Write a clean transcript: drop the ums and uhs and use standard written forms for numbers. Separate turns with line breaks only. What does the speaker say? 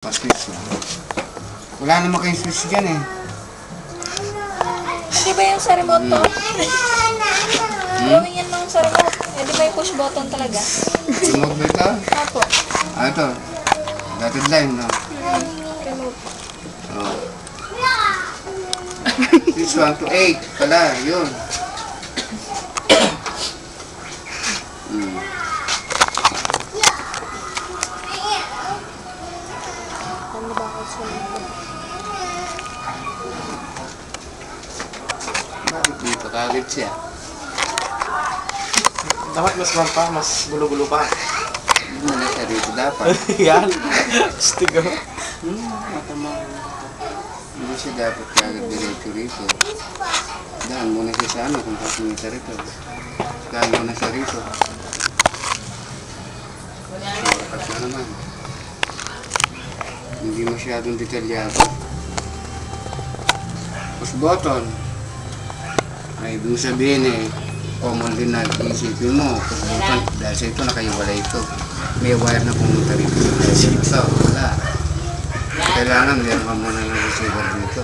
Pa-switch na. Wala naman kayong switch dyan eh.
Hindi ba yung sa remote to? Gawin yan lang sa remote. Hindi ba yung push button talaga?
Remote ba ito?
Apo.
Ito. Dotted line, no?
Remote.
Oh. Switch 1 to 8 pala, yun.
Ano ba ako sa
Bakit dito kagad siya?
Dapat mas pa, mas gulo-gulo pa.
Hindi na siya dito dapat.
Yan. Stigo.
Matama. Hindi siya dapat kagad diretso rito. Daan muna siya sa ano kung papunta rito. Daan muna siya rito. Shortcut na naman. Hindi masyadong detalyado. Push button. Ay, ibig sabihin eh, common din na isipin mo. Push button, dahil sa ito nakaiwala ito. May wire na pumunta rito. Dahil sa ito, wala. Kailangan meron ka muna ng receiver dito.